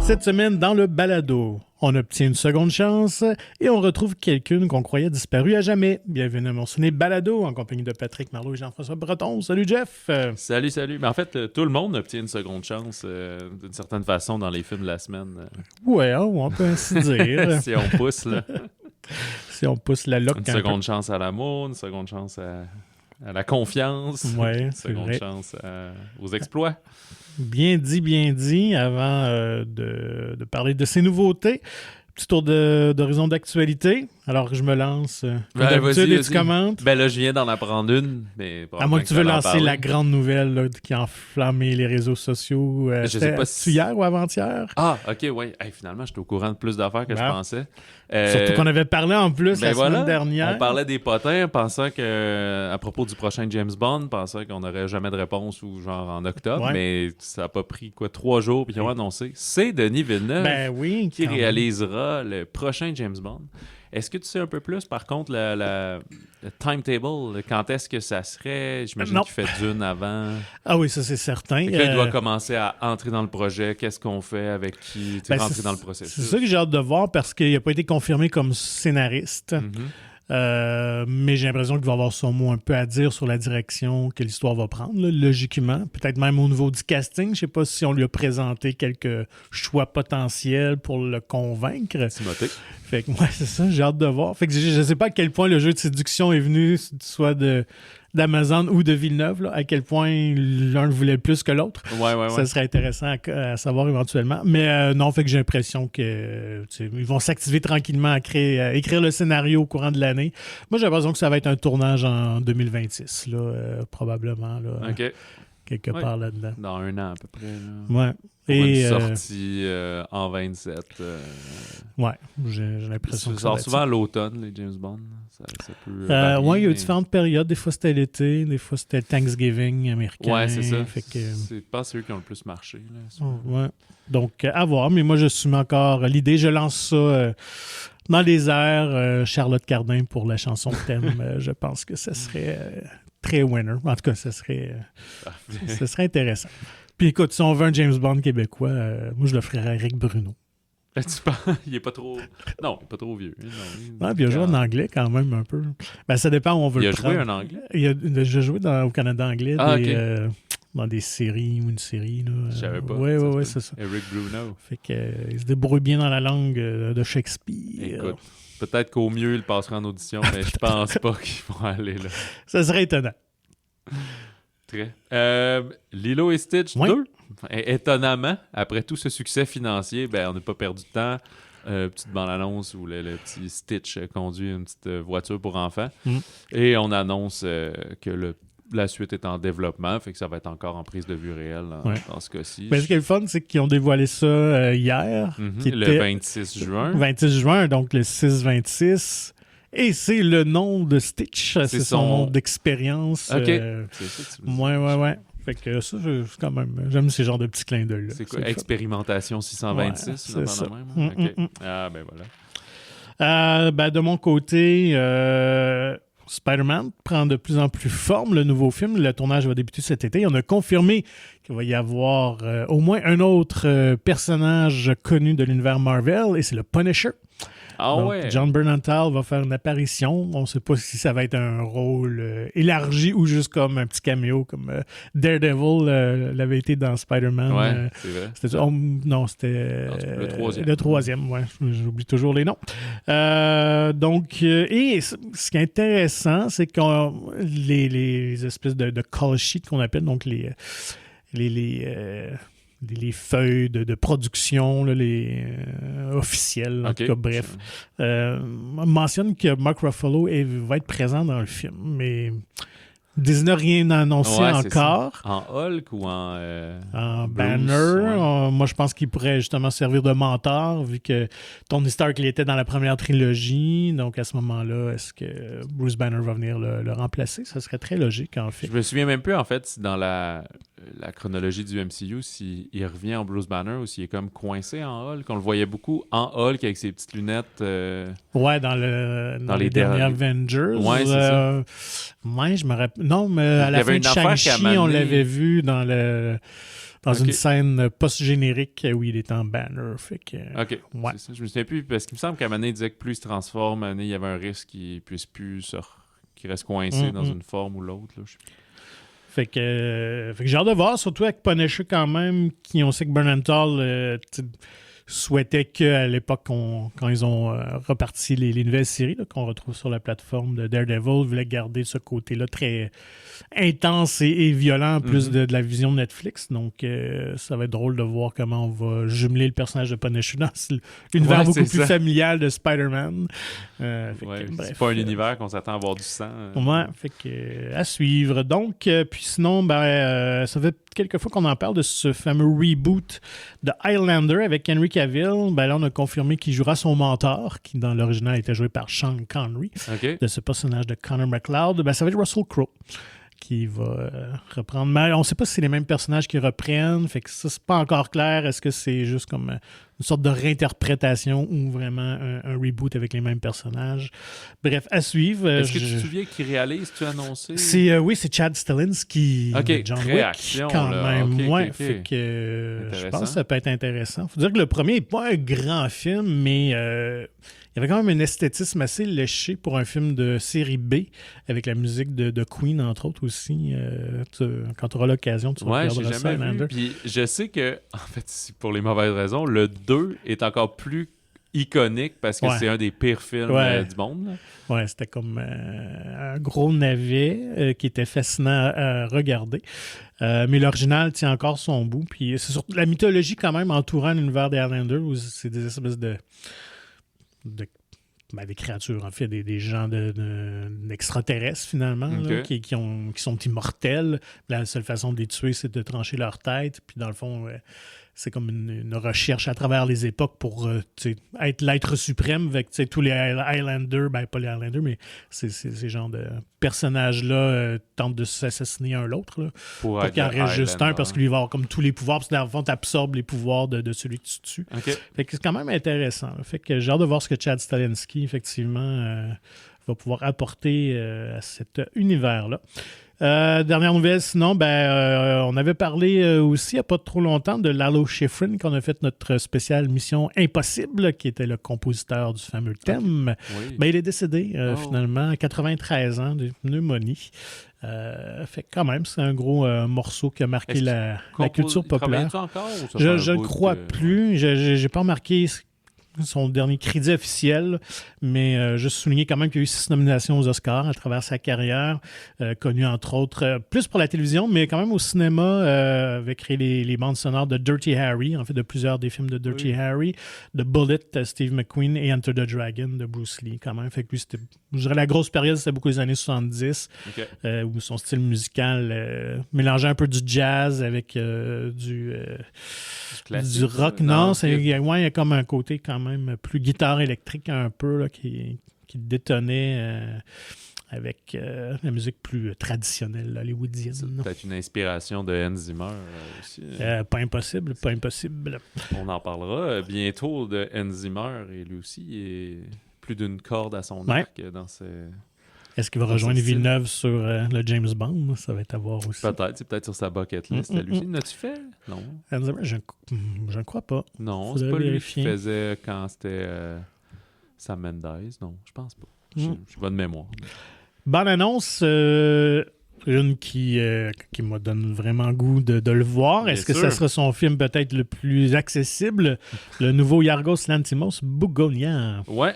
Cette semaine, dans le balado, on obtient une seconde chance et on retrouve quelqu'un qu'on croyait disparu à jamais. Bienvenue à mon ciné balado en compagnie de Patrick Marleau et Jean-François Breton. Salut Jeff! Salut. Mais en fait, tout le monde obtient une seconde chance d'une certaine façon dans les films de la semaine. Ouais, on peut ainsi dire. Si on pousse, là. Si on pousse la loque. Une seconde chance à l'amour, une seconde chance à la confiance, ouais, une seconde chance aux exploits. Bien dit. Avant de parler de ces nouveautés, petit tour d'horizon d'actualité. Alors que je me lance. Comme d'habitude, et tu commentes. Ben là, je viens d'en apprendre une. Mais à moins que tu veux lancer la grande nouvelle là, qui a enflammé les réseaux sociaux. Je sais pas si hier ou avant-hier? Ah, ok, oui. Hey, finalement, j'étais au courant de plus d'affaires que je pensais. Surtout qu'on avait parlé en plus la semaine dernière. On parlait des potins, pensant que, à propos du prochain James Bond, pensant qu'on n'aurait jamais de réponse ou genre en octobre, mais ça n'a pas pris 3 jours, puis ils ont annoncé. C'est Denis Villeneuve qui réalisera le prochain James Bond. Est-ce que tu sais un peu plus, par contre, le timetable, quand est-ce que ça serait? J'imagine qu'il fait Dune avant. Ah oui, ça c'est certain. Il doit commencer à entrer dans le projet. Qu'est-ce qu'on fait? Avec qui? Rentrer dans le processus. C'est ça que j'ai hâte de voir parce qu'il n'a pas été confirmé comme scénariste. Mm-hmm. Mais j'ai l'impression qu'il va avoir son mot un peu à dire sur la direction que l'histoire va prendre, là, logiquement. Peut-être même au niveau du casting. Je ne sais pas si on lui a présenté quelques choix potentiels pour le convaincre. Timothée. Fait que moi, c'est ça, j'ai hâte de voir. Fait que je ne sais pas à quel point le jeu de séduction est venu, soit d'Amazon ou de Villeneuve, là, à quel point l'un le voulait plus que l'autre. Ouais. Ça serait intéressant à savoir éventuellement. Mais non, fait que j'ai l'impression que ils vont s'activer tranquillement à écrire le scénario au courant de l'année. Moi, j'ai l'impression que ça va être un tournage en 2026, là, probablement. Là, OK. Quelque part là-dedans. Dans 1 an à peu près. Là. Ouais. Et une sortie en 27. Ouais, j'ai l'impression que ça sort souvent à l'automne, les James Bond. Ça peut il y a eu différentes périodes. Des fois, c'était l'été. Des fois, c'était Thanksgiving américain. Ouais, c'est ça. Fait que... C'est pas ceux qui ont le plus marché. Là, ouais. Donc, à voir. Mais moi, je soumets encore l'idée. Je lance ça dans les airs. Charlotte Cardin pour la chanson de thème. Je pense que ça serait très winner. En tout cas, ça serait intéressant. Puis écoute, si on veut un James Bond québécois, moi, je le ferais à Eric Bruno. Tu penses? Il est pas trop... Non, il est pas trop vieux. Non, puis il a joué en anglais quand même un peu. Ben, ça dépend où on veut le prendre. Il a joué en anglais? Il a déjà joué au Canada anglais dans des séries ou une série. Là. Je savais pas. Oui, c'est ça. Eric Bruno. Fait qu'il se débrouille bien dans la langue de Shakespeare. Écoute, peut-être qu'au mieux, il passera en audition, mais je pense pas qu'ils vont aller là. Ça serait étonnant. Très. Lilo et Stitch 2, étonnamment, après tout ce succès financier, on n'a pas perdu de temps. Petite bande-annonce où le petit Stitch conduit une petite voiture pour enfants. Et on annonce que la suite est en développement, fait que ça va être encore en prise de vue réelle dans ce cas-ci. Mais ce qui est le fun, c'est qu'ils ont dévoilé ça hier. Le 26 juin. 26 juin, donc le 6-26. Et c'est le nom de Stitch. C'est son nom d'expérience. OK. C'est ça que tu veux dire. Ouais. Fait que ça, quand même, j'aime ces genres de petits clins d'œil. C'est quoi? Expérimentation 626? Ouais, c'est ça. Même? OK. Ah, ben voilà. De mon côté, Spider-Man prend de plus en plus forme, le nouveau film. Le tournage va débuter cet été. On a confirmé qu'il va y avoir au moins un autre personnage connu de l'univers Marvel, et c'est le Punisher. Donc, John Bernthal va faire une apparition. On ne sait pas si ça va être un rôle élargi ou juste comme un petit caméo, comme Daredevil l'avait été dans Spider-Man. Ouais, c'est vrai. C'était le troisième. Le troisième, ouais. J'oublie toujours les noms. Donc, et ce qui est intéressant, c'est que les espèces de call sheets qu'on appelle, donc les feuilles de production, là, les officielles, en tout cas, bref, mentionnent que Mark Ruffalo va être présent dans le film, mais Disney n'a rien annoncé encore. En Hulk ou en Banner. Moi, je pense qu'il pourrait justement servir de mentor, vu que Tony Stark il était dans la première trilogie. Donc, à ce moment-là, est-ce que Bruce Banner va venir le remplacer? Ça serait très logique, en fait. Je me souviens même plus, en fait, si dans la chronologie du MCU, s'il revient en Bruce Banner ou s'il est comme coincé en Hulk. On le voyait beaucoup en Hulk avec ses petites lunettes. Ouais, dans les derniers Avengers. Ouais, c'est ça. Ouais, je me rappelle. Non, mais à la fin de Shang-Chi, on l'avait vu dans dans une scène post-générique où il est en banner. Fait que, OK. Ouais. C'est ça. Je me souviens plus, parce qu'il me semble qu'à un moment donné, il disait que plus il se transforme, à un moment donné, il y avait un risque qu'il puisse plus qu'il reste coincé dans une forme ou l'autre. Là, je sais plus. Fait que j'ai hâte de voir, surtout avec Punisher quand même, qui on sait que Bernenthal souhaitait qu'à l'époque, quand ils ont reparti les nouvelles séries là, qu'on retrouve sur la plateforme de Daredevil, voulait garder ce côté-là très intense et violent, en plus de la vision de Netflix. Donc, ça va être drôle de voir comment on va jumeler le personnage de Punisher dans l'univers beaucoup plus familial de Spider-Man. C'est pas un univers qu'on s'attend à avoir du sang. Ouais, fait que à suivre. Donc, puis sinon, ça fait quelques fois qu'on en parle de ce fameux reboot de Highlander avec Henry Cavill. Là, on a confirmé qu'il jouera son mentor, qui dans l'original était joué par Sean Connery, de ce personnage de Connor McLeod. Ça va être Russell Crowe qui va reprendre. Mais on ne sait pas si c'est les mêmes personnages qui reprennent. Fait que ça, c'est pas encore clair. Est-ce que c'est juste comme une sorte de réinterprétation ou vraiment un reboot avec les mêmes personnages? Bref, à suivre. Est-ce que tu te souviens qui réalise? Tu as annoncé? Oui, c'est Chad Stahelski de John Wick. Quand même. Fait que je pense que ça peut être intéressant. Faut dire que le premier n'est pas un grand film, mais il y avait quand même un esthétisme assez léché pour un film de série B, avec la musique de Queen, entre autres aussi. Quand tu auras l'occasion, tu regarderas ça. J'ai jamais vu. Puis je sais que, en fait, pour les mauvaises raisons, le 2 est encore plus iconique parce que c'est un des pires films du monde. Là. Ouais, c'était comme un gros navet qui était fascinant à regarder. Mais l'original tient encore son bout. Puis c'est surtout la mythologie quand même entourant l'univers des Highlander, où c'est des espèces des créatures, en fait, des gens d'extraterrestres, finalement, là, qui sont immortels. La seule façon de les tuer, c'est de trancher leur tête. Puis, dans le fond, c'est comme une recherche à travers les époques pour être l'être suprême. Avec tous les Highlanders, pas les Highlanders, mais ces genres de personnages-là tentent de s'assassiner un l'autre là, pour qu'il en reste juste un, parce qu'il va avoir comme tous les pouvoirs. Parce que dans le fond, tu absorbes les pouvoirs de celui que tu tues. Fait que c'est quand même intéressant. Là. Fait que j'ai hâte de voir ce que Chad Stahelski, effectivement, va pouvoir apporter à cet univers-là. Dernière nouvelle, sinon, on avait parlé aussi il n'y a pas trop longtemps de Lalo Schifrin, qu'on a fait notre spéciale Mission Impossible, qui était le compositeur du fameux thème. Oui. Il est décédé finalement à 93 ans de pneumonie. Fait quand même, c'est un gros morceau qui a marqué la culture populaire. Encore, je ne crois plus. Je n'ai pas remarqué son dernier crédit officiel, mais juste souligner quand même qu'il y a eu 6 nominations aux Oscars à travers sa carrière, connu entre autres, plus pour la télévision, mais quand même au cinéma, avec les bandes sonores de Dirty Harry, en fait de plusieurs des films de Dirty Harry, de Bullet, Steve McQueen et Enter the Dragon de Bruce Lee quand même. Fait que lui, c'était, je dirais, la grosse période, c'était beaucoup les années 70, où son style musical mélangeait un peu du jazz avec du rock. Non, il y a comme un côté quand même plus guitare électrique un peu là, qui détonnait avec la musique plus traditionnelle hollywoodienne. C'est peut-être une inspiration de Hans Zimmer aussi. Pas impossible. On en parlera bientôt de Hans Zimmer, et lui aussi est plus d'une corde à son arc dans ses... Est-ce qu'il va rejoindre Villeneuve sur le James Bond? Ça va être à voir aussi. Peut-être, c'est peut-être sur sa bucket list. L'as-tu fait? Non. Je ne crois pas. Non, c'est pas lui qui faisait quand c'était Sam Mendes. Non, je pense pas. J'ai bonne mémoire. Bonne annonce. Une qui me donne vraiment goût de le voir. Est-ce que ça sera son film peut-être le plus accessible? Le nouveau Yorgos Lanthimos, Bugonian. Ouais,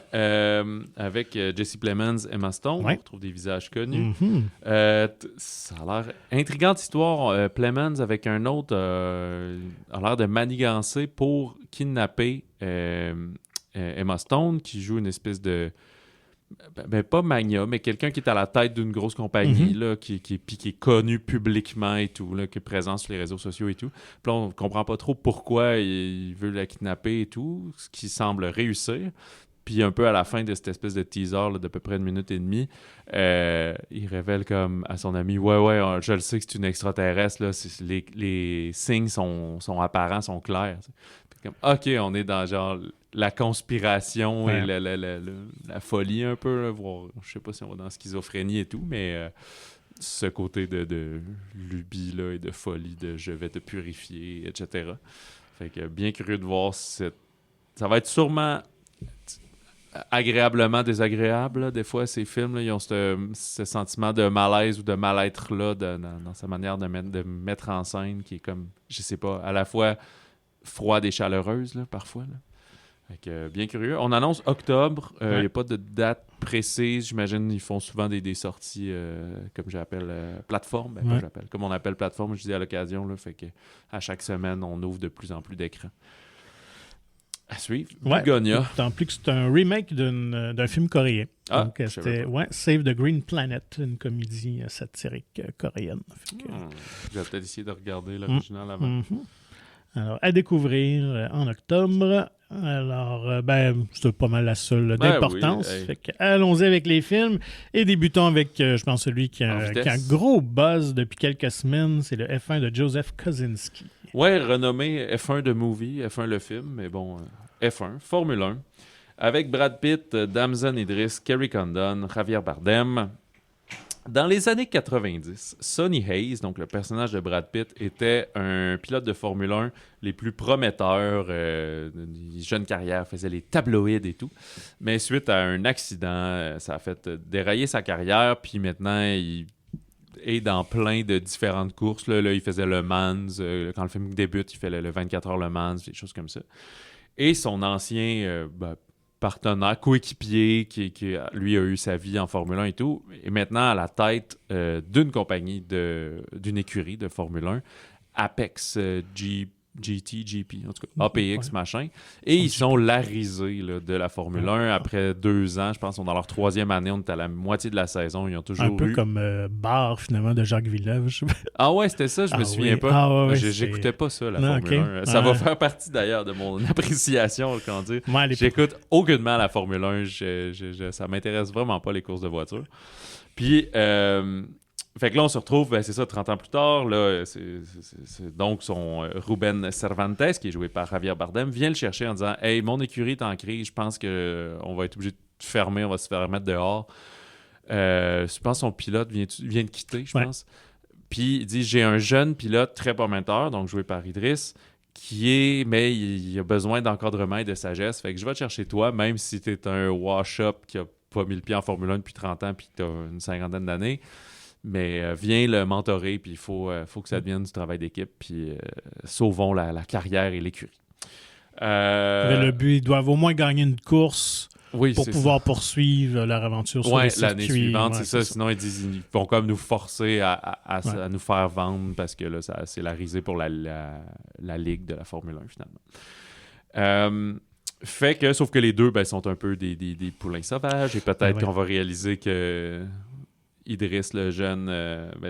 avec Jesse Plemons, Emma Stone. On retrouve des visages connus. Ça a l'air intrigante histoire. Plemons avec un autre a l'air de manigancer pour kidnapper Emma Stone, qui joue une espèce de... pas Magna, mais quelqu'un qui est à la tête d'une grosse compagnie, là, qui est connu publiquement et tout, là, qui est présent sur les réseaux sociaux et tout. Puis là, on ne comprend pas trop pourquoi il veut la kidnapper et tout, ce qui semble réussir. Puis un peu à la fin de cette espèce de teaser là, d'à peu près 1 minute et demie, il révèle comme à son ami « Ouais, je le sais que c'est une extraterrestre, là, les signes sont apparents, sont clairs. » Comme, OK, on est dans genre la conspiration et la folie un peu, là, voire, je sais pas si on va dans la schizophrénie et tout, mais ce côté de lubie là, et de folie, de je vais te purifier, etc. Fait que bien curieux de voir ça va être sûrement agréablement désagréable. Là. Des fois, ces films, là, ils ont ce sentiment de malaise ou de mal-être là, dans sa manière de mettre en scène qui est comme, je sais pas, à la fois froide et chaleureuse, là, parfois. Là. Fait que, bien curieux. On annonce octobre. Il n'y a pas de date précise. J'imagine qu'ils font souvent des sorties, comme j'appelle, plateforme. Comme on appelle plateforme, je dis à l'occasion. Là, fait que à chaque semaine, on ouvre de plus en plus d'écrans. À suivre. Bugonia. Tant plus que c'est un remake d'un film coréen. Donc, c'était Save the Green Planet, une comédie satirique coréenne. Je vais peut-être essayer de regarder l'original avant. Alors, à découvrir en octobre. Alors, c'est pas mal la seule d'importance. Oui, hey. Fait que, allons-y avec les films et débutons avec, je pense, celui qui a un gros buzz depuis quelques semaines. C'est le F1 de Joseph Kosinski. Ouais, renommé F1 de movie, F1 le film, mais bon, F1, Formule 1. Avec Brad Pitt, Damson Idris, Kerry Condon, Javier Bardem. Dans les années 90, Sonny Hayes, donc le personnage de Brad Pitt, était un pilote de Formule 1 les plus prometteurs. Jeune carrière, faisait les tabloïds et tout. Mais suite à un accident, ça a fait dérailler sa carrière. Puis maintenant, il est dans plein de différentes courses. Là, il faisait le Mans. Quand le film débute, il fait le 24 heures Le Mans, des choses comme ça. Et son ancien partenaire, coéquipier, qui lui a eu sa vie en Formule 1 et tout, est maintenant à la tête d'une compagnie, d'une écurie de Formule 1, Apex GP, en tout cas, APX, machin. Et ils sont la risée là, de la Formule 1 après 2 ans. Je pense qu'on est dans leur 3e année, on est à la moitié de la saison. Ils ont toujours un peu comme Barre, finalement, de Jacques Villeneuve. Ah ouais, c'était ça, je me souviens pas. J'écoutais pas ça, la Formule 1. Ça va faire partie d'ailleurs de mon appréciation, quand dire. J'écoute aucunement la Formule 1. Ça m'intéresse vraiment pas les courses de voiture. Puis... fait que là, on se retrouve, c'est ça, 30 ans plus tard. Là, c'est donc son Ruben Cervantes, qui est joué par Javier Bardem, vient le chercher en disant « Hey, mon écurie est en crise, je pense qu'on va être obligé de fermer, on va se faire mettre dehors. » Je pense que son pilote vient de quitter, je pense. Puis il dit « J'ai un jeune pilote très prometteur, donc joué par Idriss, mais il a besoin d'encadrement et de sagesse. Fait que je vais te chercher toi, même si tu es un wash-up qui a pas mis le pied en Formule 1 depuis 30 ans puis que tu as une 50aine d'années. » Mais viens le mentorer, puis il faut que ça devienne du travail d'équipe, puis sauvons la carrière et l'écurie. Le but, ils doivent au moins gagner une course pour pouvoir poursuivre leur aventure sur les circuits. L'année suivante, c'est ça. Sinon, ils vont comme nous forcer à nous faire vendre, parce que là, c'est la risée pour la ligue de la Formule 1, finalement. Fait que, sauf que les deux sont un peu des poulains sauvages, et peut-être qu'on va réaliser que... Idriss, le jeune,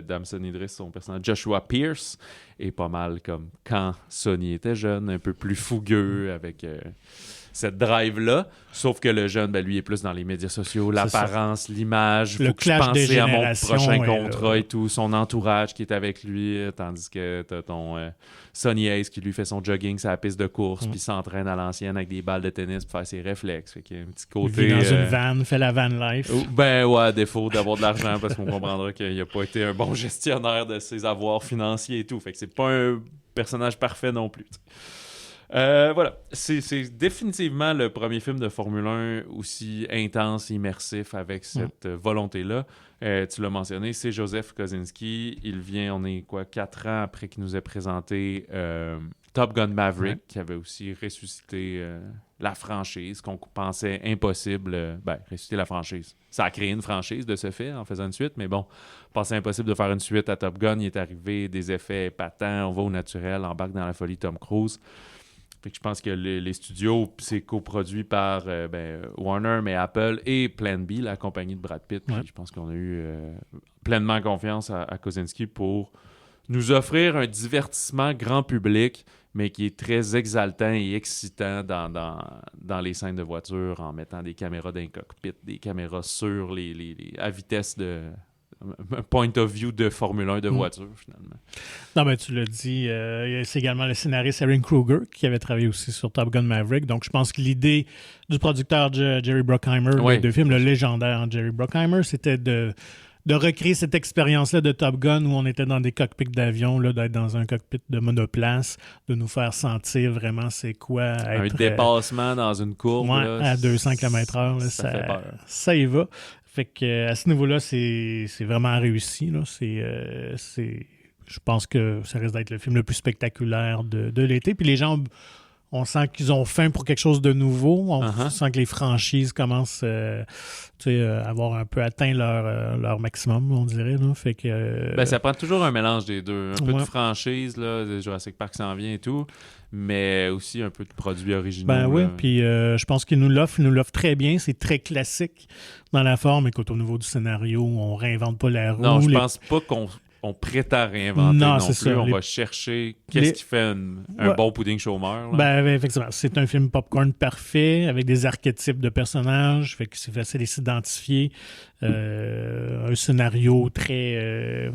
Damson Idriss, son personnage, Joshua Pierce, est pas mal comme quand Sonny était jeune, un peu plus fougueux avec cette drive-là. Sauf que le jeune, lui, est plus dans les médias sociaux, l'apparence, l'image. Il faut que je pense à mon prochain contrat et tout, son entourage qui est avec lui, tandis que t'as ton Sonny Hayes qui lui fait son jogging sur la piste de course, puis s'entraîne à l'ancienne avec des balles de tennis pour faire ses réflexes. Fait qu'il y a un petit côté... Il vit dans une van, fait la van life. À défaut d'avoir de l'argent, parce qu'on comprendra qu'il n'a pas été un bon gestionnaire de ses avoirs financiers et tout. Fait que c'est pas un personnage parfait non plus. Voilà, c'est définitivement le premier film de Formule 1 aussi intense et immersif avec cette volonté-là. Tu l'as mentionné, c'est Joseph Kosinski. Il vient, on est 4 ans après qu'il nous ait présenté Top Gun Maverick, qui avait aussi ressuscité la franchise, qu'on pensait impossible. Ressusciter la franchise. Ça a créé une franchise de ce fait en faisant une suite, mais bon, pensait impossible de faire une suite à Top Gun. Il est arrivé, des effets patents, on va au naturel, embarque dans la folie Tom Cruise. Fait que je pense que les studios, c'est coproduit par Warner, mais Apple et Plan B, la compagnie de Brad Pitt. Je pense qu'on a eu pleinement confiance à Kosinski pour nous offrir un divertissement grand public, mais qui est très exaltant et excitant dans les scènes de voiture, en mettant des caméras dans les cockpits, des caméras sur à vitesse de... un point of view de Formule 1 de voiture, finalement. Non, mais tu l'as dit, c'est également le scénariste Erin Kruger qui avait travaillé aussi sur Top Gun Maverick. Donc, je pense que l'idée du producteur Jerry Bruckheimer, de film, le légendaire Jerry Bruckheimer, c'était de de recréer cette expérience-là de Top Gun où on était dans des cockpits d'avion, là, d'être dans un cockpit de monoplace, de nous faire sentir vraiment c'est quoi être... Un dépassement dans une courbe. Ouais, là, à 200 km/h, ça fait peur. Ça y va. Fait que à ce niveau-là, c'est vraiment réussi. Là. Je pense que ça risque d'être le film le plus spectaculaire de l'été. Puis les gens, on sent qu'ils ont faim pour quelque chose de nouveau. On sent que les franchises commencent à avoir un peu atteint leur maximum, on dirait. Là. Fait que, ça prend toujours un mélange des deux. Un peu de franchise, là, Jurassic Park s'en vient et tout, mais aussi un peu de produits originaux. Ben oui, puis je pense qu'il nous l'offre très bien. C'est très classique dans la forme. Écoute, au niveau du scénario, on réinvente pas la roue. Non, je pense pas qu'on prétend réinventer non plus. Ça. On va chercher qu'est-ce qui fait un bon pudding chômeur. Ben, effectivement, c'est un film popcorn parfait avec des archétypes de personnages, fait que c'est facile de s'identifier. Un scénario très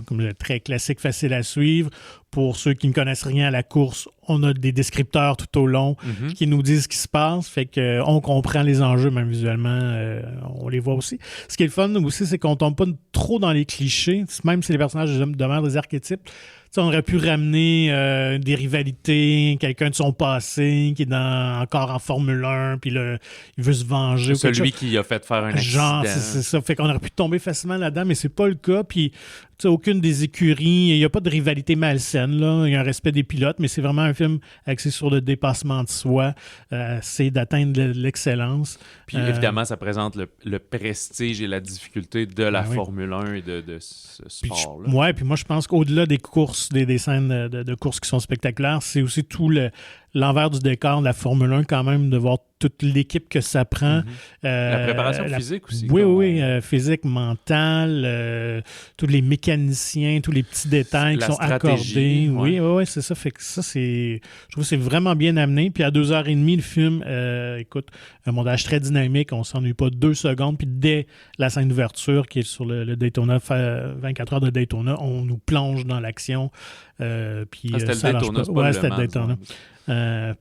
classique, facile à suivre. Pour ceux qui ne connaissent rien à la course, on a des descripteurs tout au long qui nous disent ce qui se passe. Fait qu'on comprend les enjeux, même visuellement, on les voit aussi. Ce qui est le fun aussi, c'est qu'on ne tombe pas trop dans les clichés, même si les personnages demeurent des archétypes. On aurait pu ramener des rivalités, quelqu'un de son passé qui est encore en Formule 1, puis là, il veut se venger. Celui qui a fait faire un accident. C'est ça. Fait qu'on aurait pu tomber facilement là-dedans, mais c'est pas le cas. Puis, aucune des écuries, il n'y a pas de rivalité malsaine, là. Il y a un respect des pilotes, mais c'est vraiment un film axé sur le dépassement de soi. C'est d'atteindre l'excellence. Puis, évidemment, ça présente le prestige et la difficulté de la Formule 1 et de ce sport-là. Oui, puis moi, je pense qu'au-delà des courses, des scènes de courses qui sont spectaculaires, c'est aussi tout l'envers du décor de la Formule 1 quand même, de voir toute l'équipe que ça prend. La préparation physique aussi. Oui, physique, mentale, tous les mécaniciens, tous les petits détails qui sont accordés. Oui, c'est ça. Fait que ça, je trouve que c'est vraiment bien amené. Puis à 2h30, le film, écoute, un montage très dynamique, on s'ennuie pas 2 secondes. Puis dès la scène d'ouverture, qui est sur le Daytona, 24 heures de Daytona, on nous plonge dans l'action. Puis c'était le Daytona, c'est pas c'était le Daytona.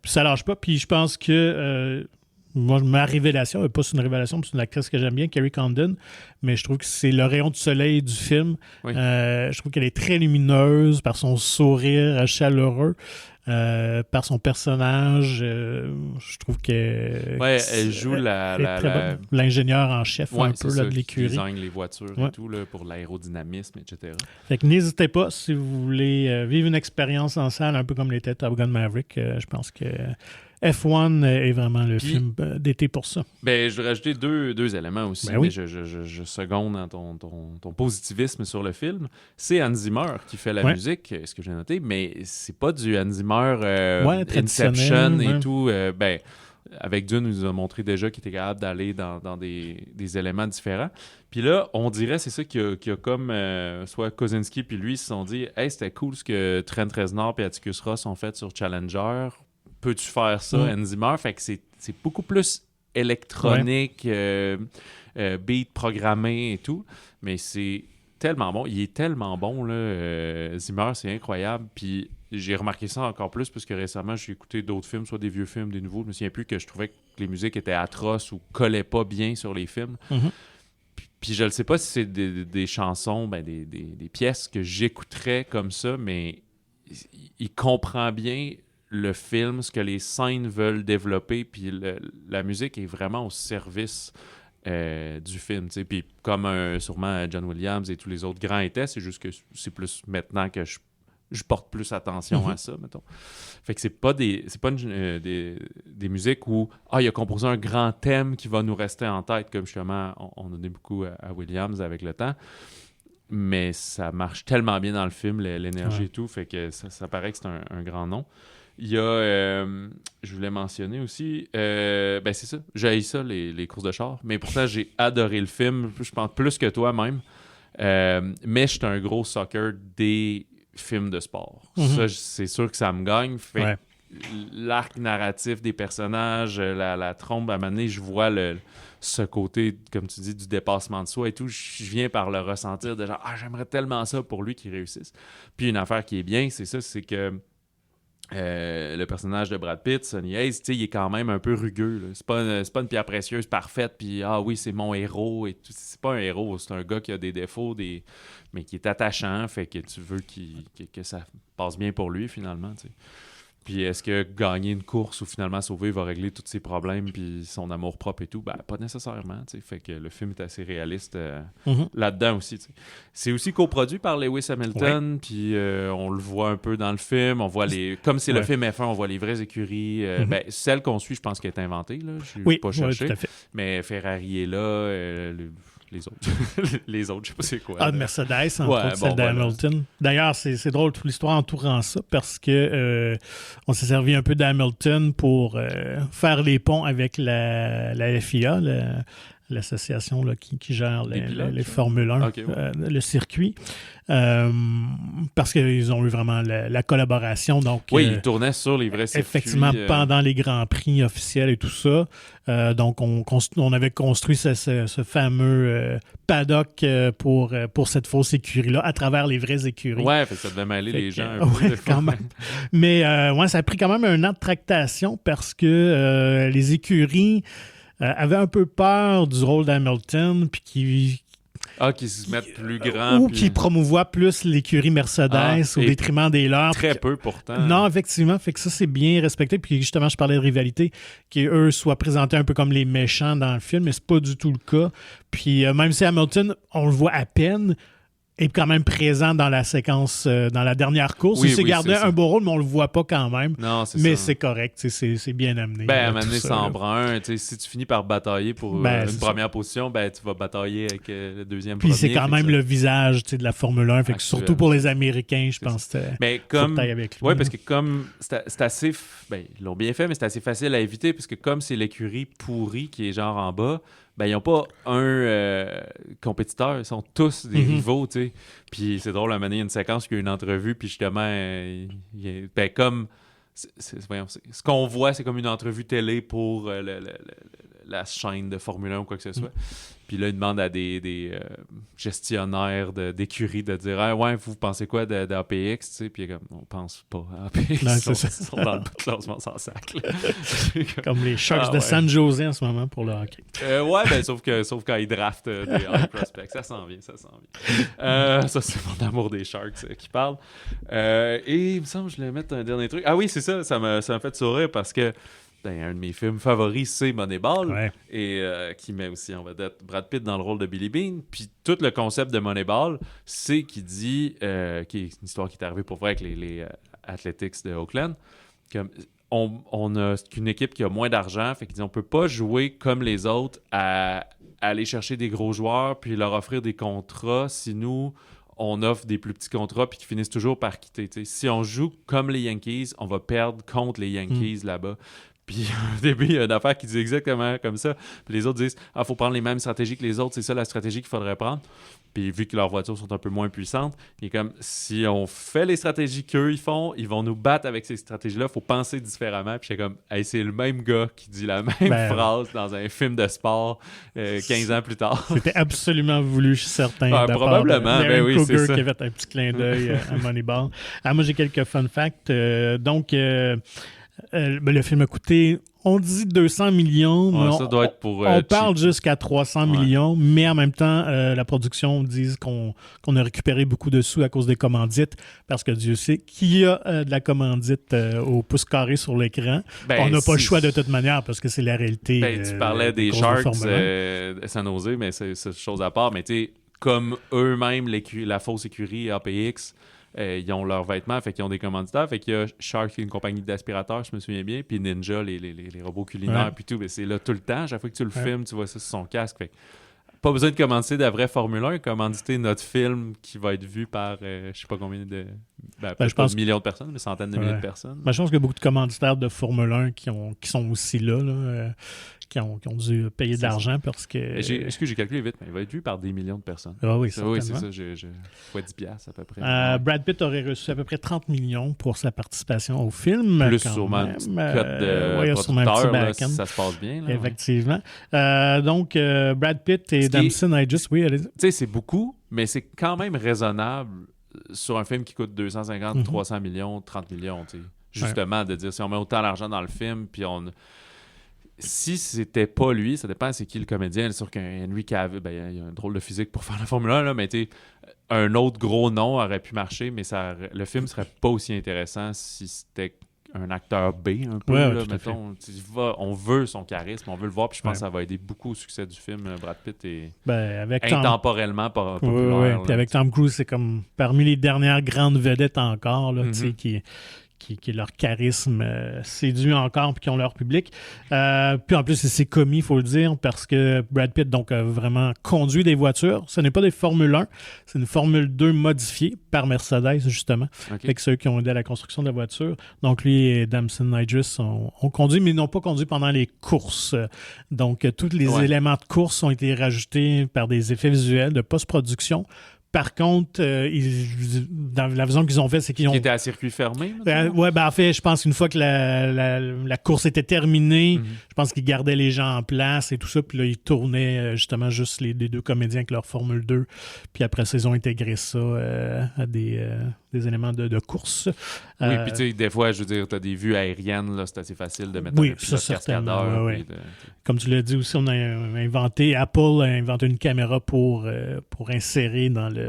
Puis ça lâche pas. Puis je pense que moi, ma révélation, pas c'est une révélation, c'est une actrice que j'aime bien, Kerry Condon, mais je trouve que c'est le rayon de soleil du film. Oui. Je trouve qu'elle est très lumineuse par son sourire chaleureux. Par son personnage, je trouve qu'elle elle joue l'ingénieur en chef un peu là, de l'écurie. Qui design les voitures et tout là, pour l'aérodynamisme, etc. Fait que n'hésitez pas si vous voulez vivre une expérience en salle un peu comme l'était Top Gun Maverick. Je pense que F1 est vraiment le film d'été pour ça. Je vais rajouter deux éléments aussi. Oui. Je seconde dans ton positivisme sur le film. C'est Hans Zimmer qui fait la musique, ce que j'ai noté, mais c'est pas du Hans Zimmer Inception et tout. Avec Dune, il nous a montré déjà qu'il était capable d'aller dans des éléments différents. Puis là, on dirait, c'est ça qu'il y a comme soit Kosinski puis lui, ils se sont dit « Hey, c'était cool ce que Trent Reznor et Atticus Ross ont fait sur Challenger. Peux-tu faire ça, Hans Zimmer? » Fait que c'est beaucoup plus électronique, beat programmé et tout. Mais c'est tellement bon. Il est tellement bon, là. Zimmer, c'est incroyable. Puis j'ai remarqué ça encore plus parce que récemment, j'ai écouté d'autres films, soit des vieux films, des nouveaux. Je me souviens plus que je trouvais que les musiques étaient atroces ou collaient pas bien sur les films. Puis je ne sais pas si c'est des chansons, des pièces que j'écouterais comme ça, mais il comprend bien le film, ce que les scènes veulent développer, puis la musique est vraiment au service du film. T'sais. Puis comme sûrement John Williams et tous les autres grands étaient, c'est juste que c'est plus maintenant que je porte plus attention à ça, mettons. Fait que c'est pas des musiques où il a composé un grand thème qui va nous rester en tête, comme justement on en est beaucoup à Williams avec le temps. Mais ça marche tellement bien dans le film, l'énergie et tout, fait que ça paraît que c'est un grand nom. Il y a, je voulais mentionner aussi, c'est ça, j'ai haï ça, les courses de char, mais pourtant j'ai adoré le film, je pense plus que toi même, mais je suis un gros sucker des films de sport. Ça, c'est sûr que ça me gagne, fait l'arc narratif des personnages, la trompe, à un moment donné, je vois ce côté, comme tu dis, du dépassement de soi et tout, je viens par le ressentir de genre, j'aimerais tellement ça pour lui qu'il réussisse. Puis une affaire qui est bien, c'est ça, c'est que le personnage de Brad Pitt, Sonny Hayes, il est quand même un peu rugueux. Là. C'est pas une pierre précieuse parfaite, puis oui, c'est mon héros. Et tout. C'est pas un héros, c'est un gars qui a des défauts, mais qui est attachant, fait que tu veux que ça passe bien pour lui, finalement. T'sais. Puis est-ce que gagner une course ou finalement sauver va régler tous ses problèmes puis son amour propre et tout? Ben, pas nécessairement. T'sais. Fait que le film est assez réaliste là-dedans aussi. T'sais. C'est aussi coproduit par Lewis Hamilton, puis on le voit un peu dans le film. On voit comme c'est le film F1, on voit les vraies écuries. Ben, celle qu'on suit, je pense qu'elle est inventée. Là. Je n'ai pas cherché. Tout à fait. Mais Ferrari est là. Les autres. Les autres, je sais pas c'est quoi. De Mercedes, entre autres, celle d'Hamilton. D'ailleurs, c'est drôle, toute l'histoire entourant ça, parce que on s'est servi un peu d'Hamilton pour faire les ponts avec la FIA, l'association là, qui gère les Formule 1, le circuit. Parce qu'ils ont eu vraiment la collaboration. Donc, ils tournaient sur les vrais circuits. Effectivement, pendant les Grands Prix officiels et tout ça. Donc, on avait construit ce fameux paddock pour cette fausse écurie-là à travers les vraies écuries. Ouais, ça devait mêler les gens un peu. Quand même. Mais ça a pris quand même un an de tractation parce que les écuries avaient un peu peur du rôle d'Hamilton, puis qui se mettent plus grands. Ou qui promouvoient plus l'écurie Mercedes au détriment des leurs. Très peu, pourtant. Non, effectivement. Fait que ça, c'est bien respecté. Puis justement, je parlais de rivalité, qu'eux soient présentés un peu comme les méchants dans le film, mais c'est pas du tout le cas. Puis même si Hamilton, on le voit à peine, est quand même présent dans la séquence, dans la dernière course. Il s'est gardé un beau rôle, mais on le voit pas quand même. Non, mais c'est correct, c'est bien amené. À un moment donné, sans brun, si tu finis par batailler pour une première position, tu vas batailler avec le deuxième. Puis c'est quand même le visage de la Formule 1, fait que surtout pour les Américains, je pense que avec lui. Oui, parce que comme c'est assez... ils l'ont bien fait, mais c'est assez facile à éviter, parce que comme c'est l'écurie pourrie qui est genre en bas, ils n'ont pas un compétiteur, ils sont tous des rivaux, tu sais. Puis c'est drôle, à un moment donné, il y a une séquence où il y a une entrevue, puis justement, comme... ce qu'on voit, c'est comme une entrevue télé pour la chaîne de Formule 1 ou quoi que ce soit. Puis là, il demande à des gestionnaires d'écurie de dire vous pensez quoi d'APX, tu sais? Puis comme, on pense pas à APX. Non, ils sont dans le bout de classement sans sac. Comme les Sharks de San Jose en ce moment pour le hockey. Sauf quand ils draftent des high prospects. Ça s'en vient. Ça, c'est mon amour des Sharks qui parle. Et il me semble que je voulais mettre un dernier truc. Ah oui, c'est ça m'a fait sourire parce que un de mes films favoris, c'est Moneyball, et qui met aussi en vedette Brad Pitt dans le rôle de Billy Bean. Puis tout le concept de Moneyball, c'est qu'il dit, qui est une histoire qui est arrivée pour vrai avec les Athletics de Oakland, on a une équipe qui a moins d'argent, fait qu'il dit on peut pas jouer comme les autres à aller chercher des gros joueurs puis leur offrir des contrats si nous on offre des plus petits contrats puis qui finissent toujours par quitter. T'sais. Si on joue comme les Yankees, on va perdre contre les Yankees là-bas. Puis au début, il y a une affaire qui dit exactement comme ça. Puis les autres disent « faut prendre les mêmes stratégies que les autres, c'est ça la stratégie qu'il faudrait prendre. » Puis vu que leurs voitures sont un peu moins puissantes, il est comme si on fait les stratégies qu'eux ils font, ils vont nous battre avec ces stratégies-là, il faut penser différemment. Puis c'est comme c'est le même gars qui dit la même phrase dans un film de sport 15 ans plus tard. C'était absolument voulu, je suis certain. Probablement, oui, c'est ça. Qui avait un petit clin d'œil à Moneyball. Moi, j'ai quelques fun facts. Le film a coûté, on dit 200 millions, mais ça doit être pour, on parle jusqu'à 300 millions, mais en même temps, la production dit qu'on a récupéré beaucoup de sous à cause des commandites, parce que Dieu sait qu'il y a de la commandite au pouce carré sur l'écran. On n'a pas le choix de toute manière, parce que c'est la réalité. Tu parlais des Sharks San Jose, mais c'est chose à part, mais tu sais, comme eux-mêmes, la fausse écurie APX, ils ont leurs vêtements, fait qu'ils ont des commanditaires. Fait qu'il y a Shark, qui est une compagnie d'aspirateurs, je me souviens bien, puis Ninja, les robots culinaires, puis tout. Mais c'est là tout le temps. Chaque fois que tu le filmes, tu vois ça sur son casque. Fait pas besoin de commanditer de la vraie Formule 1, commanditer notre film qui va être vu par je sais pas combien de... je pense millions de personnes, mais centaines de milliers de personnes. Je pense qu'il y a beaucoup de commanditaires de Formule 1 qui sont aussi là qui ont dû payer de l'argent parce que... Est-ce que j'ai calculé vite, mais il va être vu par des millions de personnes. Oui, certainement. Oui, c'est ça. Fois 10$ à peu près. Brad Pitt aurait reçu à peu près 30 millions pour sa participation au film. Plus sûrement une petite cote de producteur, si ça se passe bien. Là, effectivement. Donc, Brad Pitt et Damson Idris, allez-y. Tu sais, c'est beaucoup, mais c'est quand même raisonnable sur un film qui coûte 250, 300 millions, 30 millions, tu sais. justement, de dire si on met autant d'argent dans le film, puis si c'était pas lui, ça dépend c'est qui le comédien. C'est sûr qu'Henry Cavill, il a un drôle de physique pour faire la Formule 1, là, mais un autre gros nom aurait pu marcher, mais le film serait pas aussi intéressant si c'était un acteur B, un peu, là, mettons. On veut son charisme, on veut le voir, puis je pense que ça va aider beaucoup au succès du film. Brad Pitt est intemporellement populaire. Puis avec Tom Cruise, c'est comme parmi les dernières grandes vedettes encore, là, qui leur charisme séduit encore puis qui ont leur public. Puis en plus, c'est commis, il faut le dire, parce que Brad Pitt donc, a vraiment conduit des voitures. Ce n'est pas des Formule 1, c'est une Formule 2 modifiée par Mercedes, justement, avec ceux qui ont aidé à la construction de la voiture. Donc lui et Damson Idris ont conduit, mais ils n'ont pas conduit pendant les courses. Donc tous les éléments de course ont été rajoutés par des effets visuels de post-production. Par contre, dans la version qu'ils ont fait, c'est qu'ils ont... Qui était à circuit fermé? En fait, je pense qu'une fois que la course était terminée, je pense qu'ils gardaient les gens en place et tout ça, puis là, ils tournaient justement juste les deux comédiens avec leur Formule 2, puis après ça, ils ont intégré ça à des éléments de course. Oui, puis tu sais, des fois, je veux dire, tu as des vues aériennes, là, c'est assez facile de mettre un pilote cascadeur. Oui. Comme tu l'as dit aussi, Apple a inventé une caméra pour insérer dans le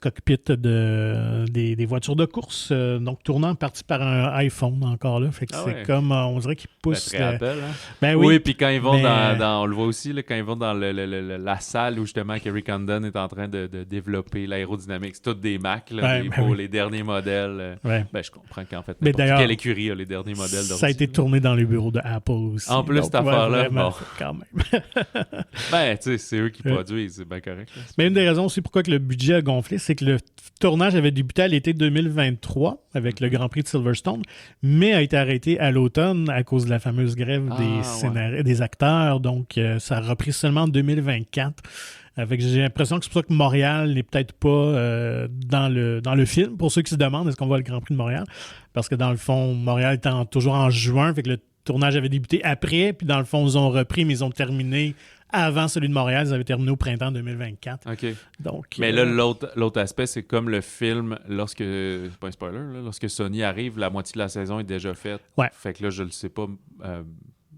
cockpit des voitures de course. Donc, tournant parti par un iPhone encore là. Fait que c'est comme, on dirait qu'ils poussent... Très Apple, hein? Oui, puis quand ils vont on le voit aussi, là, quand ils vont dans la salle où justement Kerry Condon est en train de développer l'aérodynamique, c'est toutes des Macs, là, les derniers modèles. Je comprends qu'en fait, quelle écurie a les derniers modèles. Ça a été tourné dans les bureaux de Apple aussi. En plus, cette affaire-là, quand même. Tu sais, c'est eux qui produisent, c'est bien correct. Là, mais une des raisons aussi pourquoi que le budget a gonflé, c'est que le tournage avait débuté à l'été 2023 avec le Grand Prix de Silverstone, mais a été arrêté à l'automne à cause de la fameuse grève des acteurs. Donc, ça a repris seulement en 2024. J'ai l'impression que c'est pour ça que Montréal n'est peut-être pas dans le film. Pour ceux qui se demandent, est-ce qu'on voit le Grand Prix de Montréal? Parce que dans le fond, Montréal était toujours en juin, fait que le tournage avait débuté après, puis dans le fond, ils ont repris, mais ils ont terminé avant celui de Montréal. Ils avaient terminé au printemps 2024. OK. Donc, mais là, l'autre aspect, c'est comme le film, c'est pas un spoiler, là, lorsque Sony arrive, la moitié de la saison est déjà faite. Ouais. Fait que là, je le sais pas...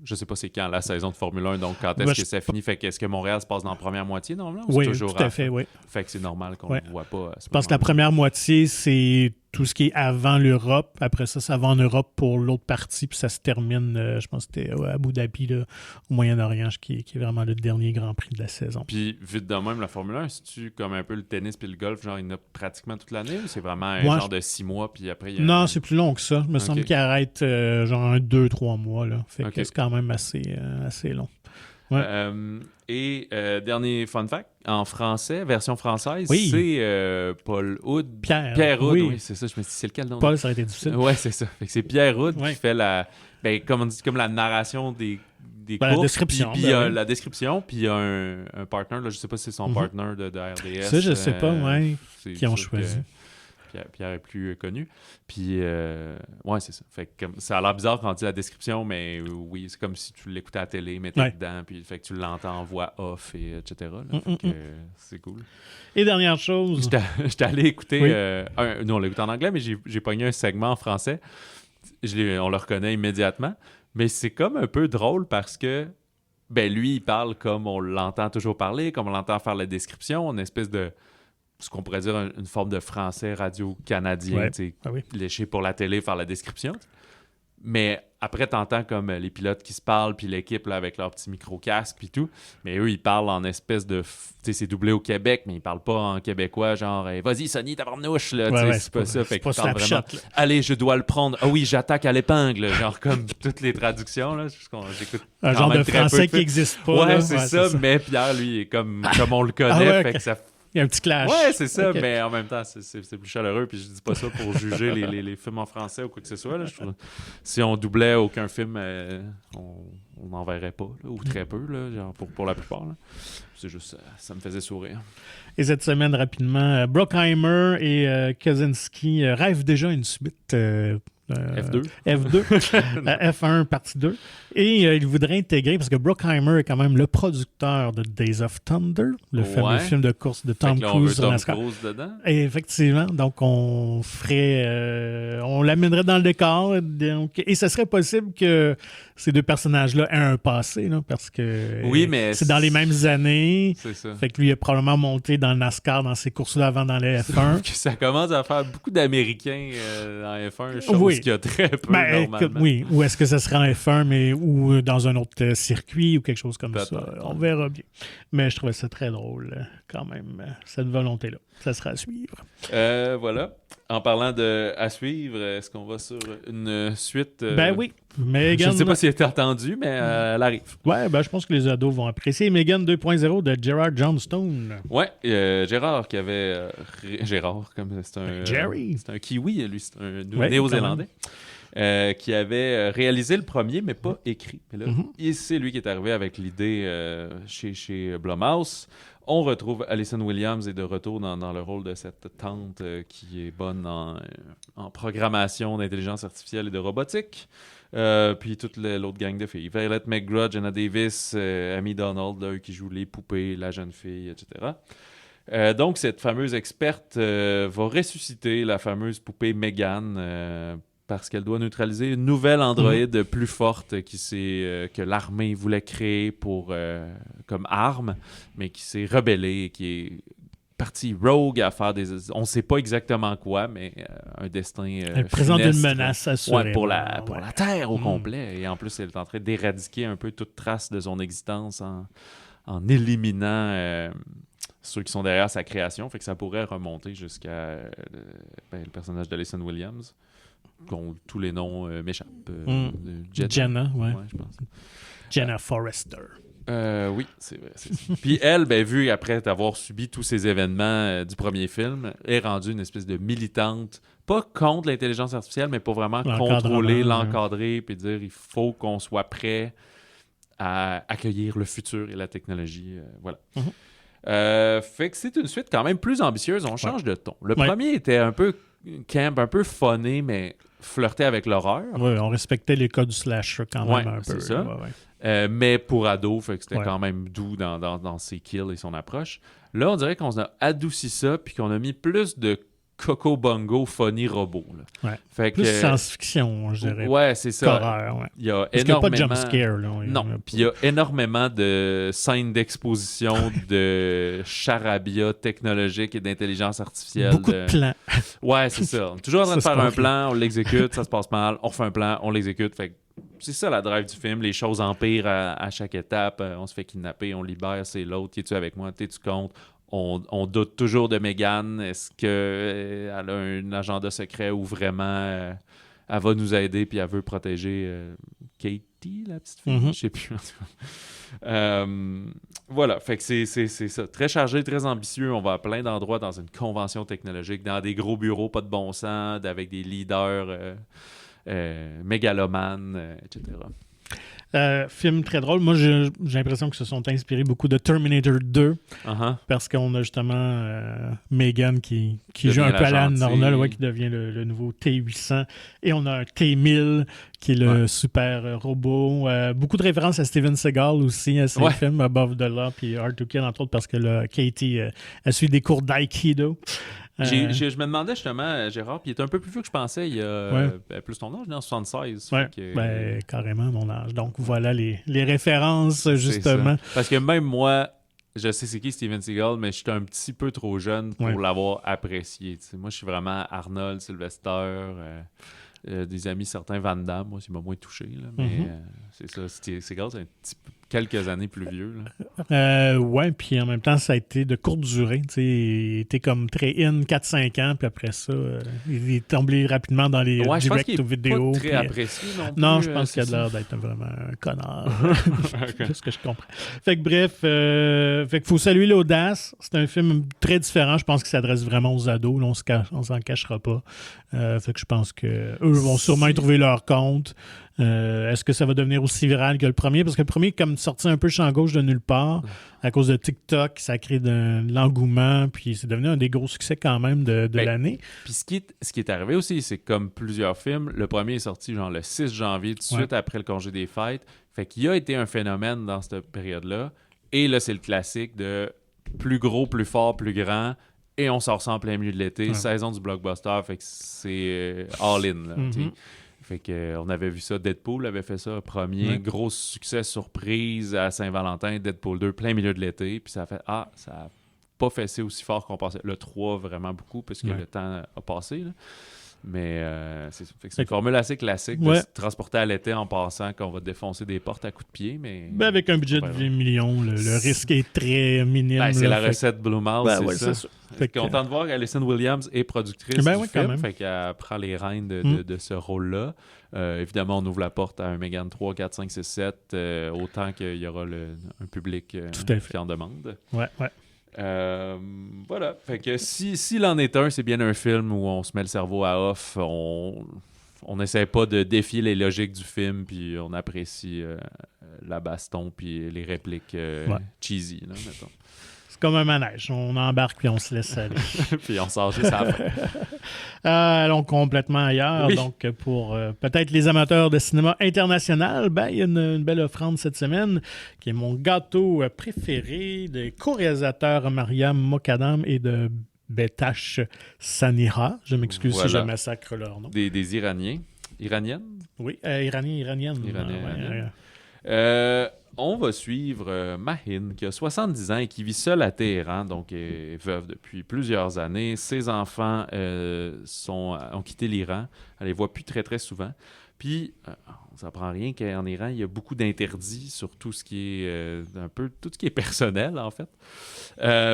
je sais pas c'est quand la saison de Formule 1, donc quand est-ce que ça finit? Fait que est-ce que Montréal se passe dans la première moitié, normalement? Oui, tout à fait, oui. Fait que c'est normal qu'on ne voit pas. Je pense que la première moitié, c'est tout ce qui est avant l'Europe. Après ça, ça va en Europe pour l'autre partie, puis ça se termine, je pense que c'était à Abu Dhabi, là, au Moyen-Orient, qui est vraiment le dernier Grand Prix de la saison. Puis, vite de même, la Formule 1, c'est-tu comme un peu le tennis puis le golf, genre, il y en a pratiquement toute l'année, ou c'est vraiment un genre de 6 mois, puis après... Non, c'est plus long que ça. Il me semble qu'il arrête genre 2-3 mois, là. Fait que c'est quand même assez long. Ouais. Et dernier fun fact, en français, version française, c'est Paul Hood. Pierre Hood, oui, c'est ça. Je me suis dit, c'est lequel nom? Paul, ça aurait été difficile. Oui, c'est ça. Fait que c'est Pierre Hood qui fait comme on dit, comme la narration des courses. La description. Puis la description, puis il y a un partner, là, je sais pas si c'est son partner de RDS. Ça, je sais pas, qui ont choisi. Pierre est plus connu. Puis, c'est ça. Fait que, ça a l'air bizarre quand on dit la description, mais oui, c'est comme si tu l'écoutais à la télé, mettais dedans, puis fait que tu l'entends en voix off, et etc. Fait que, c'est cool. Et dernière chose... J'étais allé écouter... nous, on l'a écouté en anglais, mais j'ai pogné un segment en français. On le reconnaît immédiatement. Mais c'est comme un peu drôle parce que lui, il parle comme on l'entend toujours parler, comme on l'entend faire la description, une espèce de... ce qu'on pourrait dire une forme de français radio-canadien, léché pour la télé, faire la description. Mais après, t'entends comme les pilotes qui se parlent, puis l'équipe là, avec leur petit micro-casque, puis tout. Mais eux, ils parlent en espèce de... Tu sais, c'est doublé au Québec, mais ils parlent pas en québécois, genre hey, « Vas-y, Sonny, tabarnouche! » c'est pas ça. Fait qu'ils parlent vraiment « Allez, je dois le prendre. Ah oui, j'attaque à l'épingle! » Genre comme toutes les traductions, là. J'écoute un genre de français qui n'existe pas. Ouais, c'est ça. Mais Pierre, lui, est comme on le connaît, fait que ça... Il y a un petit clash. Ouais, c'est ça, mais en même temps, c'est plus chaleureux. Puis je dis pas ça pour juger les films en français ou quoi que ce soit. Là. Si on doublait aucun film, on n'en verrait pas, là, ou très peu, là, genre pour la plupart. Là. C'est juste, ça me faisait sourire. Et cette semaine, rapidement, Bruckheimer et Kaczynski rêvent déjà une suite F2. F1 partie 2. Et il voudrait intégrer, parce que Bruckheimer est quand même le producteur de Days of Thunder, le fameux film de course de Tom Cruise sur NASCAR. Tom Cruise dedans. Et effectivement, donc on l'amènerait dans le décor. Et ce serait possible que ces deux personnages-là aient un passé, là, parce que mais c'est dans les mêmes années. C'est ça. Fait que lui, il a probablement monté dans le NASCAR, dans ces courses-là avant dans les F1. Ça commence à faire beaucoup d'Américains dans F1, chose qu'il y a très peu normalement. Ou est-ce que ça serait en F1, ou dans un autre circuit ou quelque chose comme ça. On verra bien. Mais je trouvais ça très drôle, quand même, cette volonté-là. Ça sera à suivre. Voilà. En parlant de à suivre, est-ce qu'on va sur une suite? Oui. Megan... Je ne sais pas si elle était attendue, mais elle arrive. Ouais, je pense que les ados vont apprécier. Megan 2.0 de Gerard Johnstone. Ouais, Gérard qui avait... Gérard, comme c'est un... Jerry. C'est un Kiwi, lui, c'est un néo-zélandais. Qui avait réalisé le premier, mais pas écrit. Mais là, c'est lui qui est arrivé avec l'idée chez Blumhouse. On retrouve Alison Williams est de retour dans le rôle de cette tante qui est bonne en programmation d'intelligence artificielle et de robotique. Puis toute l'autre gang de filles. Violet McGraw, Jenna Davis, Amy Donald, là, qui joue les poupées, la jeune fille, etc. Donc, cette fameuse experte va ressusciter la fameuse poupée Megan parce qu'elle doit neutraliser une nouvelle androïde plus forte que l'armée voulait créer comme arme, mais qui s'est rebellée et qui est partie rogue à faire on ne sait pas exactement quoi, mais un destin elle présente une menace assurée. Pour la Terre au complet. Et en plus, elle est en train d'éradiquer un peu toute trace de son existence en éliminant ceux qui sont derrière sa création. Fait que ça pourrait remonter jusqu'à le personnage d'Alison Williams, dont tous les noms m'échappent. Jenna, ouais, je pense. Jenna Forrester. Oui, c'est vrai. Puis elle, vu après avoir subi tous ces événements du premier film, est rendue une espèce de militante, pas contre l'intelligence artificielle, mais pour vraiment contrôler, l'encadrer, puis dire il faut qu'on soit prêt à accueillir le futur et la technologie. Voilà. Fait que c'est une suite quand même plus ambitieuse. On change de ton. Le premier était un peu camp, un peu funné, mais flirtait avec l'horreur. Oui, on respectait les codes du slasher quand même un peu. C'est ça. Mais pour ados, fait que c'était quand même doux dans ses kills et son approche. Là, on dirait qu'on a adouci ça puis qu'on a mis plus de Coco Bongo funny robot. Là. Ouais. Fait plus science-fiction, je dirais. Ouais, c'est ça. Horreur, il y a parce énormément... qu'il n'y a pas de jumpscare. Non, puis il y a énormément de scènes d'exposition de charabia technologique et d'intelligence artificielle. Beaucoup de plans. Ouais, c'est ça. On est toujours en train de faire un plan, on l'exécute, ça se passe mal, on refait un plan, on l'exécute. Fait que c'est ça la drive du film. Les choses empirent à chaque étape. On se fait kidnapper, on libère, c'est l'autre. Es-tu avec moi? T'es-tu contre? On doute toujours de Megan. Est-ce qu'elle a un agenda secret ou vraiment elle va nous aider puis elle veut protéger Katie, la petite fille? Je sais plus. Voilà, fait que c'est ça. Très chargé, très ambitieux. On va à plein d'endroits dans une convention technologique, dans des gros bureaux, pas de bon sens, avec des leaders mégalomanes, etc. Film très drôle. Moi, j'ai l'impression qu'ils se sont inspirés beaucoup de Terminator 2 parce qu'on a justement Megan qui joue un peu à Alan Arnold, qui devient le nouveau T-800, et on a un T-1000 qui est le super robot. Beaucoup de références à Steven Seagal aussi, à ses films Above the Law puis Hard to Kill, entre autres, parce que Katie a suivi des cours d'aïkido. Je me demandais justement, Gérard, puis il est un peu plus vieux que je pensais, il y a plus ton âge, il est en 76. Ouais, carrément mon âge. Donc voilà les références, justement. Parce que même moi, je sais c'est qui Steven Seagal, mais je suis un petit peu trop jeune pour l'avoir apprécié. T'sais. Moi, je suis vraiment Arnold, Sylvester, des amis certains Van Damme, moi, ça m'a moins touché. Là, mais c'est ça, Seagal, c'est un petit peu quelques années plus vieux. Ouais, puis en même temps, ça a été de courte durée. Il était comme très in 4-5 ans, puis après ça, il est tombé rapidement dans les direct vidéo. Pas très apprécié non plus. Non, je pense qu'il a l'air d'être vraiment un connard. C'est ce que je comprends. Fait que bref, fait qu'il faut saluer l'audace. C'est un film très différent. Je pense qu'il s'adresse vraiment aux ados. Là, on s'en cachera pas. Fait que je pense qu'eux vont sûrement y trouver leur compte. Est-ce que ça va devenir aussi viral que le premier? Parce que le premier est comme sorti un peu champ gauche de nulle part. À cause de TikTok, ça crée de l'engouement, puis c'est devenu un des gros succès quand même de l'année. Puis ce qui est arrivé aussi, c'est comme plusieurs films, le premier est sorti genre le 6 janvier, tout de suite après le congé des fêtes. Fait qu'il y a été un phénomène dans cette période-là. Et là, c'est le classique de plus gros, plus fort, plus grand. Et on sort ça en plein milieu de l'été. Saison du blockbuster, fait que c'est all-in. Là, fait que on avait vu ça, Deadpool avait fait ça, premier gros succès surprise à Saint-Valentin, Deadpool 2, plein milieu de l'été. Puis ça a fait, ça a pas fessé aussi fort qu'on pensait. Le 3, vraiment beaucoup, parce que le temps a passé. Là. Mais c'est une formule assez classique de se transporter à l'été en pensant qu'on va défoncer des portes à coups de pied. Mais avec un budget de 20 millions, le risque est très minime. C'est la recette Blue Mouse, c'est ça. Content de voir qu'Alison Williams est productrice du film. Fait qu'elle prend les rênes de ce rôle-là. Évidemment, on ouvre la porte à un Megan 3, 4, 5, 6, 7, autant qu'il y aura un public qui en demande. Voilà. Fait que s'il en est un, c'est bien un film où on se met le cerveau à off, on n'essaie pas de défier les logiques du film, puis on apprécie la baston puis les répliques cheesy, là, mettons. C'est comme un manège. On embarque puis on se laisse aller. Puis on sort juste à la fin. Allons complètement ailleurs. Donc, pour peut-être les amateurs de cinéma international, il y a une belle offrande cette semaine qui est mon gâteau préféré des co-réalisateurs Mariam Mokadam et de Betash Sanira. Je m'excuse si je massacre leur nom. Des Iraniens. Iraniennes? Oui, Iraniennes. On va suivre Mahin, qui a 70 ans et qui vit seule à Téhéran, donc est veuve depuis plusieurs années. Ses enfants ont quitté l'Iran. Elle les voit plus très, très souvent. Puis, on ne s'apprend rien qu'en Iran, il y a beaucoup d'interdits sur tout ce qui est tout ce qui est personnel, en fait.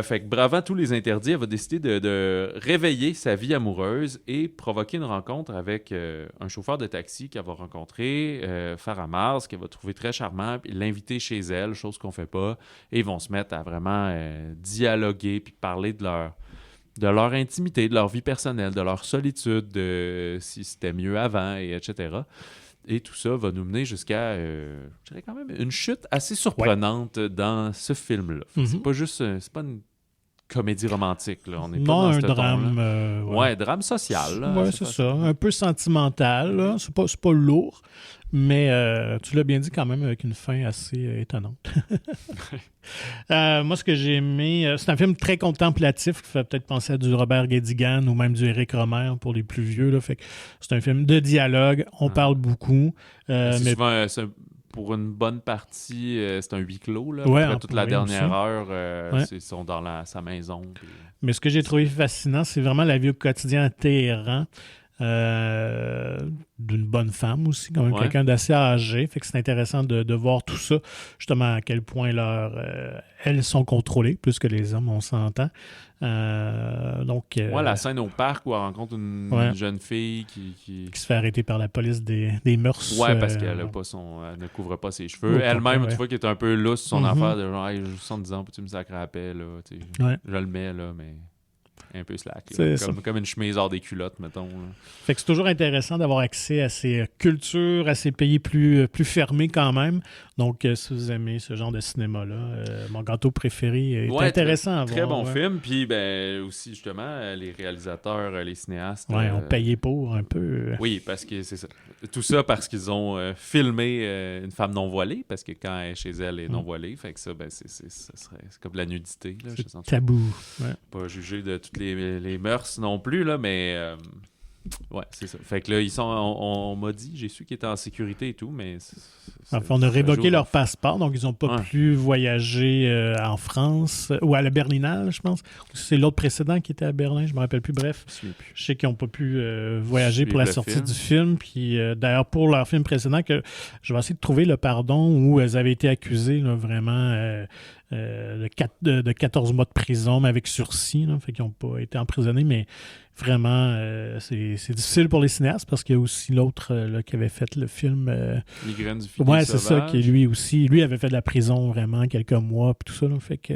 Fait que, bravant tous les interdits, elle va décider de réveiller sa vie amoureuse et provoquer une rencontre avec un chauffeur de taxi qu'elle va rencontrer, Farah Mars, qu'elle va trouver très charmant, puis l'inviter chez elle, chose qu'on fait pas. Et ils vont se mettre à vraiment dialoguer puis parler de leur intimité, de leur vie personnelle, de leur solitude, de si c'était mieux avant, etc. Et tout ça va nous mener jusqu'à, je dirais quand même, une chute assez surprenante dans ce film-là. C'est pas juste, c'est pas une comédie romantique, là. On n'est pas dans ce drame. Drame social. Oui, c'est ça. Un peu sentimental, là. C'est pas lourd, mais tu l'as bien dit quand même avec une fin assez étonnante. Moi, ce que j'ai aimé, c'est un film très contemplatif qui fait peut-être penser à du Robert Guédigan ou même du Éric Romer pour les plus vieux. Là. Fait que c'est un film de dialogue, on parle beaucoup. Souvent, pour une bonne partie, c'est un huis clos. Là. Après toute la dernière heure, ils sont dans sa maison. Puis... Mais ce que j'ai trouvé fascinant, c'est vraiment la vie au quotidien à Téhéran. D'une bonne femme aussi, quand même quelqu'un d'assez âgé. Fait que c'est intéressant de voir tout ça, justement à quel point elles sont contrôlées, plus que les hommes, on s'entend. La scène au parc où elle rencontre une jeune fille qui se fait arrêter par la police des mœurs. Ouais, parce qu'elle ne couvre pas ses cheveux. Elle-même, tu vois, qui est un peu lousse son affaire de genre, hey, j'ai 70 ans, peux-tu me sacrer à la paix, là, je le mets, là, mais... un peu slack, comme une chemise hors des culottes, mettons. Là. Fait que c'est toujours intéressant d'avoir accès à ces cultures, à ces pays plus fermés quand même. Donc, si vous aimez ce genre de cinéma-là, mon gâteau préféré est intéressant à voir. Très bon film. Puis, aussi, justement, les réalisateurs, les cinéastes... ont payé pour un peu. Oui, parce que c'est ça. Tout ça parce qu'ils ont filmé une femme non voilée, parce que quand elle est chez elle, elle est non voilée. Fait que ça, c'est comme de la nudité. Là, c'est tabou. Pas jugé de toutes les mœurs non plus, là, mais... c'est ça. Fait que là, on m'a dit, j'ai su qu'ils étaient en sécurité et tout, mais... on a révoqué leur passeport, donc ils n'ont pas pu voyager en France, ou à la Berlinale, je pense. C'est l'autre précédent qui était à Berlin, je ne me rappelle plus. Bref, je sais qu'ils n'ont pas pu voyager pour la sortie du film. Puis d'ailleurs, pour leur film précédent, que je vais essayer de trouver le pardon où elles avaient été accusées, là, vraiment... de 14 mois de prison, mais avec sursis. Là, fait qu'ils n'ont pas été emprisonnés, mais vraiment, c'est difficile pour les cinéastes parce qu'il y a aussi l'autre qui avait fait le film. Les graines du filet c'est ça, qui lui avait fait de la prison vraiment quelques mois, puis tout ça. Là, fait que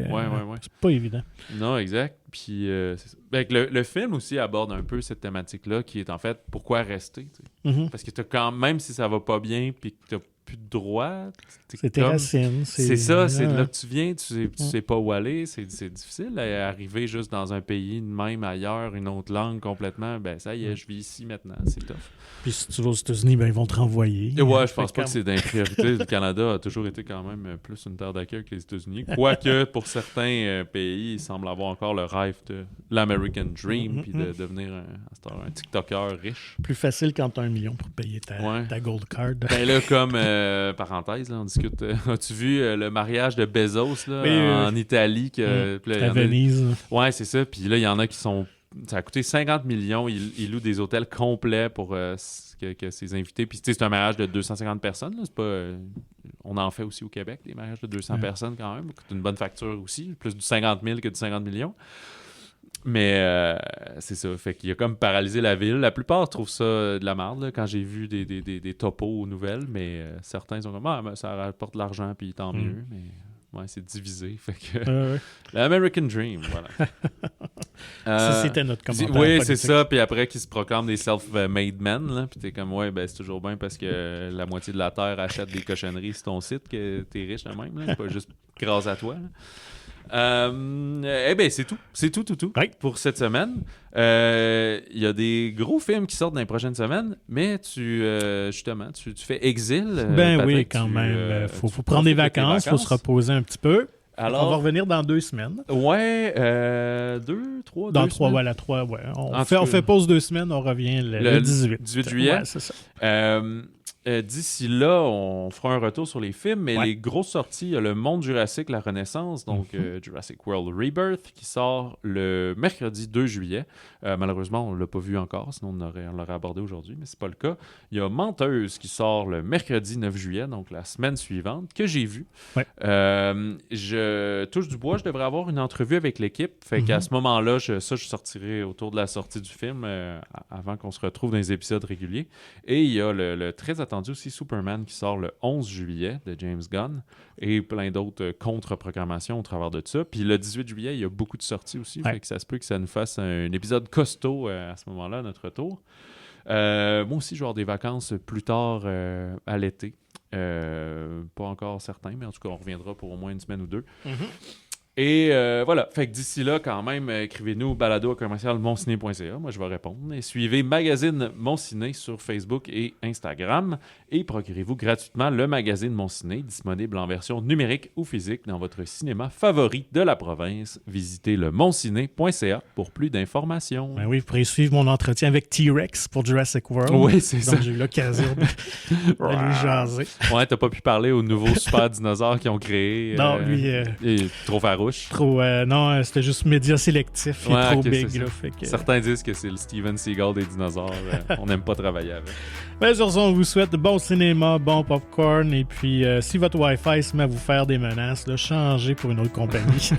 c'est pas évident. Non, exact. Puis le film aussi aborde un peu cette thématique-là qui est en fait pourquoi rester. Mm-hmm. Parce que même si ça va pas bien, puis que t'as plus de droit. C'est tes racines. C'est ça, c'est de là que tu viens, tu sais pas où aller, c'est difficile d'arriver juste dans un pays, même ailleurs, une autre langue complètement, ben ça y est, je vis ici maintenant, c'est tough. Puis si tu vas aux États-Unis, ben ils vont te renvoyer. Et ouais, je pense pas que c'est d'une priorité. Le Canada a toujours été quand même plus une terre d'accueil que les États-Unis, quoique pour certains pays, il semble avoir encore le rêve de l'American Dream, puis de devenir un TikToker riche. Plus facile quand tu as $1 million pour payer ta gold card. Ben là, comme parenthèse, là, on discute. As-tu vu le mariage de Bezos là, en Italie? À Venise. Ouais, c'est ça. Puis là, il y en a qui sont... Ça a coûté 50 millions. Ils louent des hôtels complets pour que ses invités... Puis c'est un mariage de 250 personnes. Là. C'est pas, on en fait aussi au Québec, des mariages de 200 personnes quand même. Ça coûte une bonne facture aussi. Plus du 50 000 que du 50 millions. Mais c'est ça, fait qu'il a comme paralysé la ville. La plupart trouvent ça de la merde, là, quand j'ai vu des topos aux nouvelles, mais certains sont comme « Ah, ben, ça rapporte de l'argent, puis tant mieux. » Mais ouais, c'est divisé, fait que... L'American Dream, voilà. Ça, c'était notre commentaire. Oui, politique. C'est ça, puis après, qu'ils se proclament des self-made men, là, puis t'es comme « Ouais, ben c'est toujours bien parce que la moitié de la Terre achète des cochonneries sur ton site que t'es riche de même, là, c'est pas juste grâce à toi, là. » Eh bien, c'est tout pour cette semaine. Il y a des gros films qui sortent dans les prochaines semaines, mais tu fais exil. Ben oui, quand même. Faut prendre des vacances, il faut se reposer un petit peu. Alors, on va revenir dans 2 semaines. Ouais, 2, 3, dans 3, voilà, 3, ouais. On fait pause 2 semaines, on revient le 18. 18 juillet. Ouais, c'est ça. D'ici là, on fera un retour sur les films, mais les grosses sorties, il y a le Monde Jurassique, la Renaissance, donc Jurassic World Rebirth, qui sort le mercredi 2 juillet. Malheureusement, on ne l'a pas vu encore, sinon on l'aurait abordé aujourd'hui, mais c'est pas le cas. Il y a Menteuse qui sort le mercredi 9 juillet, donc la semaine suivante, que j'ai vu. Ouais. Je touche du bois, je devrais avoir une entrevue avec l'équipe, fait qu'à ce moment-là, je sortirai autour de la sortie du film, avant qu'on se retrouve dans les épisodes réguliers. Et il y a le très attendu aussi Superman qui sort le 11 juillet de James Gunn et plein d'autres contre-programmations au travers de ça. Puis le 18 juillet, il y a beaucoup de sorties aussi, fait que ça se peut que ça nous fasse un épisode costaud à ce moment-là, à notre retour. Moi aussi, je vais avoir des vacances plus tard à l'été. Pas encore certain, mais en tout cas, on reviendra pour au moins 1 semaine ou 2. Et voilà, fait que d'ici là, quand même, écrivez-nous balado@monciné.ca. Moi, je vais répondre. Et suivez Magazine Mon Ciné sur Facebook et Instagram. Et procurez-vous gratuitement le magazine Mon Ciné, disponible en version numérique ou physique dans votre cinéma favori de la province. Visitez le monciné.ca pour plus d'informations. Ben oui, vous pourrez suivre mon entretien avec T-Rex pour Jurassic World. Oui, c'est ça. Donc, j'ai eu l'occasion de lui jaser. Ouais, t'as pas pu parler aux nouveaux super dinosaures qu'ils ont créés. Non, lui... il est trop farouche. Non, c'était juste média sélectif. Il est trop big. Là, fait que... Certains disent que c'est le Steven Seagal des dinosaures. On n'aime pas travailler avec. Ben, sur ça, on vous souhaite bon cinéma, bon popcorn. Et puis, si votre Wi-Fi se met à vous faire des menaces, là, changez pour une autre compagnie.